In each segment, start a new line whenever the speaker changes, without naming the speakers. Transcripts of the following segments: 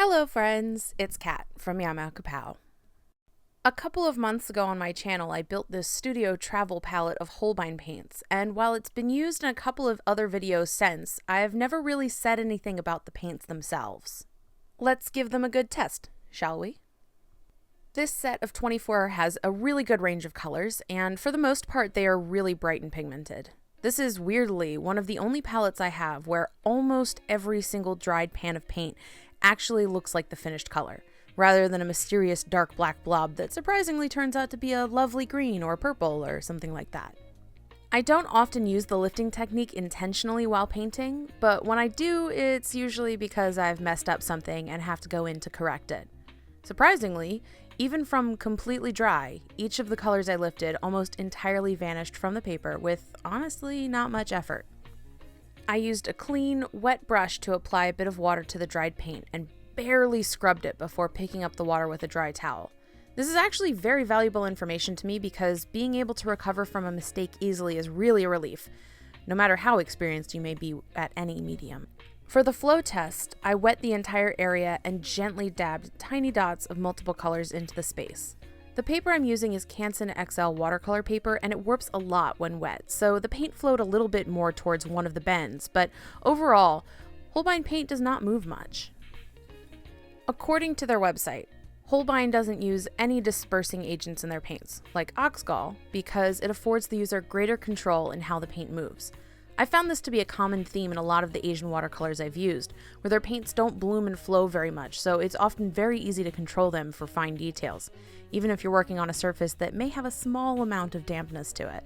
Hello friends, it's Kat from Meow, Kapow. A couple of months ago on my channel, I built this studio travel palette of Holbein paints, and while it's been used in a couple of other videos since, I've never really said anything about the paints themselves. Let's give them a good test, shall we? This set of 24 has a really good range of colors, and for the most part they are really bright and pigmented. This is weirdly one of the only palettes I have where almost every single dried pan of paint actually looks like the finished color, rather than a mysterious dark black blob that surprisingly turns out to be a lovely green or purple or something like that. I don't often use the lifting technique intentionally while painting, but when I do, it's usually because I've messed up something and have to go in to correct it. Surprisingly, even from completely dry, each of the colors I lifted almost entirely vanished from the paper with, honestly, not much effort. I used a clean, wet brush to apply a bit of water to the dried paint and barely scrubbed it before picking up the water with a dry towel. This is actually very valuable information to me because being able to recover from a mistake easily is really a relief, no matter how experienced you may be at any medium. For the flow test, I wet the entire area and gently dabbed tiny dots of multiple colors into the space. The paper I'm using is Canson XL watercolor paper, and it warps a lot when wet, so the paint flowed a little bit more towards one of the bends, but overall, Holbein paint does not move much. According to their website, Holbein doesn't use any dispersing agents in their paints, like oxgall, because it affords the user greater control in how the paint moves. I found this to be a common theme in a lot of the Asian watercolors I've used, where their paints don't bloom and flow very much, so it's often very easy to control them for fine details, even if you're working on a surface that may have a small amount of dampness to it.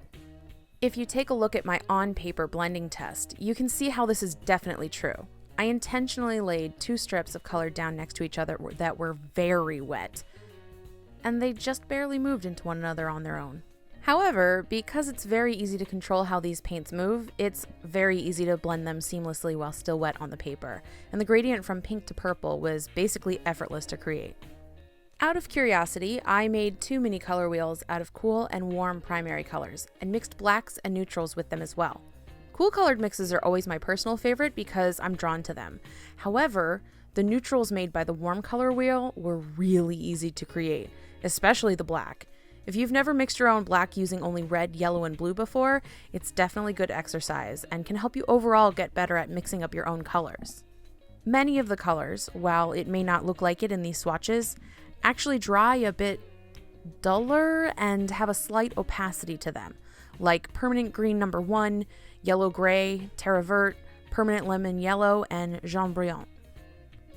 If you take a look at my on-paper blending test, you can see how this is definitely true. I intentionally laid 2 strips of color down next to each other that were very wet, and they just barely moved into one another on their own. However, because it's very easy to control how these paints move, it's very easy to blend them seamlessly while still wet on the paper, and the gradient from pink to purple was basically effortless to create. Out of curiosity, I made 2 mini color wheels out of cool and warm primary colors, and mixed blacks and neutrals with them as well. Cool colored mixes are always my personal favorite because I'm drawn to them. However, the neutrals made by the warm color wheel were really easy to create, especially the black. If you've never mixed your own black using only red, yellow, and blue before, it's definitely good exercise and can help you overall get better at mixing up your own colors. Many of the colors, while it may not look like it in these swatches, actually dry a bit duller and have a slight opacity to them, like Permanent Green No. 1, Yellow Gray, Terre Verte, Permanent Lemon Yellow, and Jaune Brillant.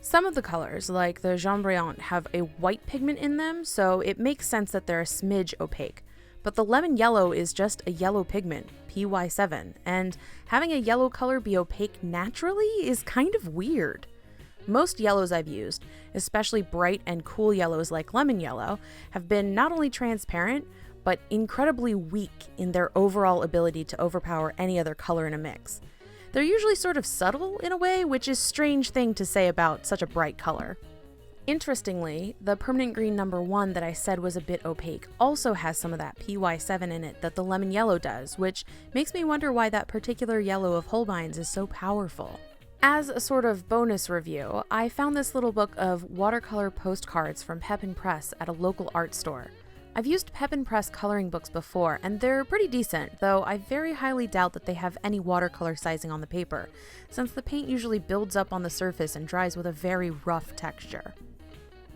Some of the colors, like the Jaune Brillant, have a white pigment in them, so it makes sense that they're a smidge opaque. But the lemon yellow is just a yellow pigment, PY7, and having a yellow color be opaque naturally is kind of weird. Most yellows I've used, especially bright and cool yellows like lemon yellow, have been not only transparent, but incredibly weak in their overall ability to overpower any other color in a mix. They're usually sort of subtle in a way, which is a strange thing to say about such a bright color. Interestingly, the Permanent Green No. 1 that I said was a bit opaque also has some of that PY7 in it that the lemon yellow does, which makes me wonder why that particular yellow of Holbein's is so powerful. As a sort of bonus review, I found this little book of watercolor postcards from Pep & Press at a local art store. I've used Pep & Press coloring books before, and they're pretty decent, though I very highly doubt that they have any watercolor sizing on the paper, since the paint usually builds up on the surface and dries with a very rough texture.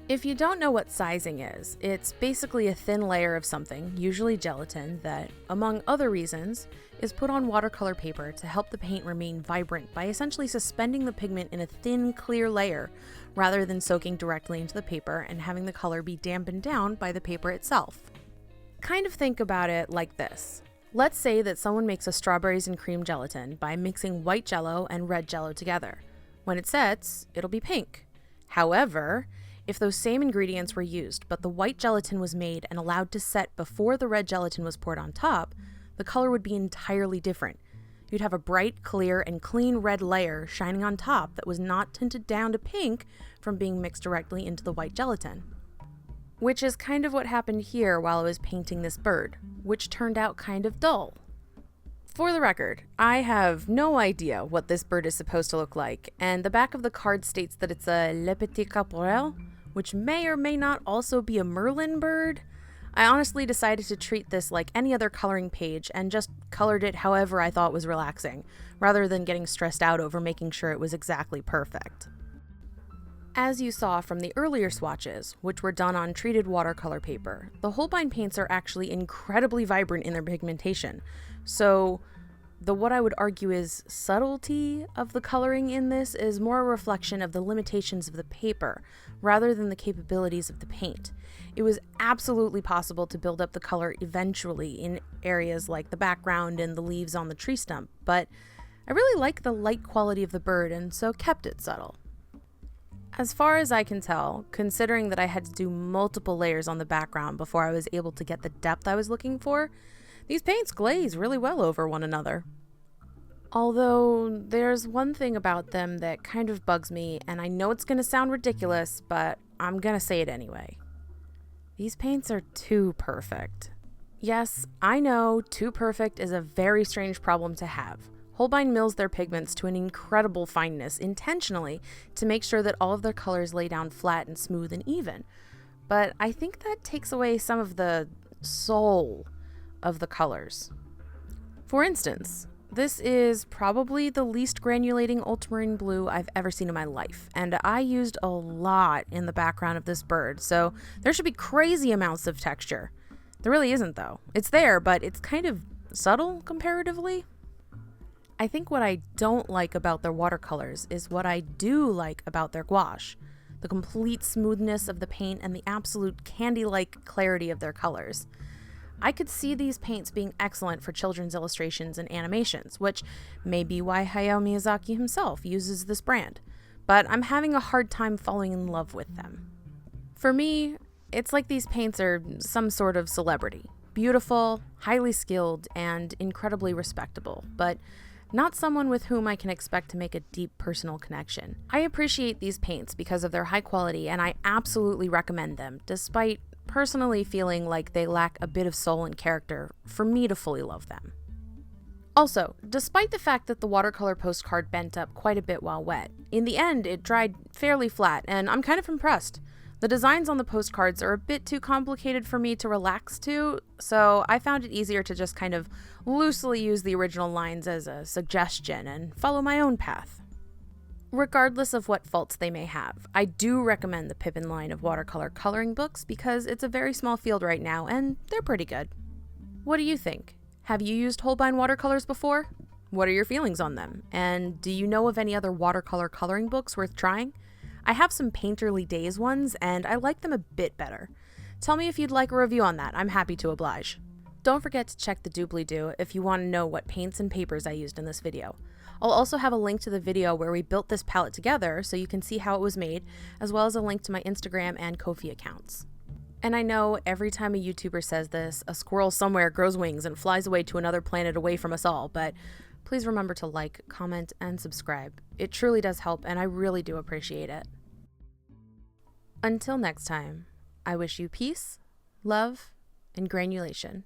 If you don't know what sizing is, it's basically a thin layer of something, usually gelatin, that, among other reasons, is put on watercolor paper to help the paint remain vibrant by essentially suspending the pigment in a thin, clear layer, rather than soaking directly into the paper and having the color be dampened down by the paper itself. Kind of think about it like this. Let's say that someone makes a strawberries and cream gelatin by mixing white jello and red jello together. When it sets, it'll be pink. However, if those same ingredients were used, but the white gelatin was made and allowed to set before the red gelatin was poured on top, the color would be entirely different. You'd have a bright, clear, and clean red layer shining on top that was not tinted down to pink from being mixed directly into the white gelatin. Which is kind of what happened here while I was painting this bird, which turned out kind of dull. For the record, I have no idea what this bird is supposed to look like, and the back of the card states that it's a Le Petit Caporal, which may or may not also be a Merlin bird. I honestly decided to treat this like any other coloring page and just colored it however I thought was relaxing, rather than getting stressed out over making sure it was exactly perfect. As you saw from the earlier swatches, which were done on treated watercolor paper, the Holbein paints are actually incredibly vibrant in their pigmentation. So what I would argue is subtlety of the coloring in this is more a reflection of the limitations of the paper rather than the capabilities of the paint. It was absolutely possible to build up the color eventually in areas like the background and the leaves on the tree stump, but I really like the light quality of the bird and so kept it subtle. As far as I can tell, considering that I had to do multiple layers on the background before I was able to get the depth I was looking for, these paints glaze really well over one another. Although, there's one thing about them that kind of bugs me, and I know it's going to sound ridiculous, but I'm going to say it anyway. These paints are too perfect. Yes, I know, too perfect is a very strange problem to have. Holbein mills their pigments to an incredible fineness intentionally to make sure that all of their colors lay down flat and smooth and even. But I think that takes away some of the soul of the colors. For instance, this is probably the least granulating ultramarine blue I've ever seen in my life, and I used a lot in the background of this bird, so there should be crazy amounts of texture. There really isn't though. It's there, but it's kind of subtle comparatively. I think what I don't like about their watercolors is what I do like about their gouache. The complete smoothness of the paint and the absolute candy-like clarity of their colors. I could see these paints being excellent for children's illustrations and animations, which may be why Hayao Miyazaki himself uses this brand, but I'm having a hard time falling in love with them. For me, it's like these paints are some sort of celebrity. Beautiful, highly skilled, and incredibly respectable, but not someone with whom I can expect to make a deep personal connection. I appreciate these paints because of their high quality, and I absolutely recommend them, despite personally feeling like they lack a bit of soul and character for me to fully love them. Also, despite the fact that the watercolor postcard bent up quite a bit while wet, in the end it dried fairly flat, and I'm kind of impressed. The designs on the postcards are a bit too complicated for me to relax to, so I found it easier to just kind of loosely use the original lines as a suggestion and follow my own path. Regardless of what faults they may have, I do recommend the Pippin line of watercolor coloring books because it's a very small field right now and they're pretty good. What do you think? Have you used Holbein watercolors before? What are your feelings on them? And do you know of any other watercolor coloring books worth trying? I have some Painterly Days ones, and I like them a bit better. Tell me if you'd like a review on that. I'm happy to oblige. Don't forget to check the doobly-doo if you want to know what paints and papers I used in this video. I'll also have a link to the video where we built this palette together so you can see how it was made, as well as a link to my Instagram and Ko-fi accounts. And I know every time a YouTuber says this, a squirrel somewhere grows wings and flies away to another planet away from us all, but please remember to like, comment, and subscribe. It truly does help, and I really do appreciate it. Until next time, I wish you peace, love, and granulation.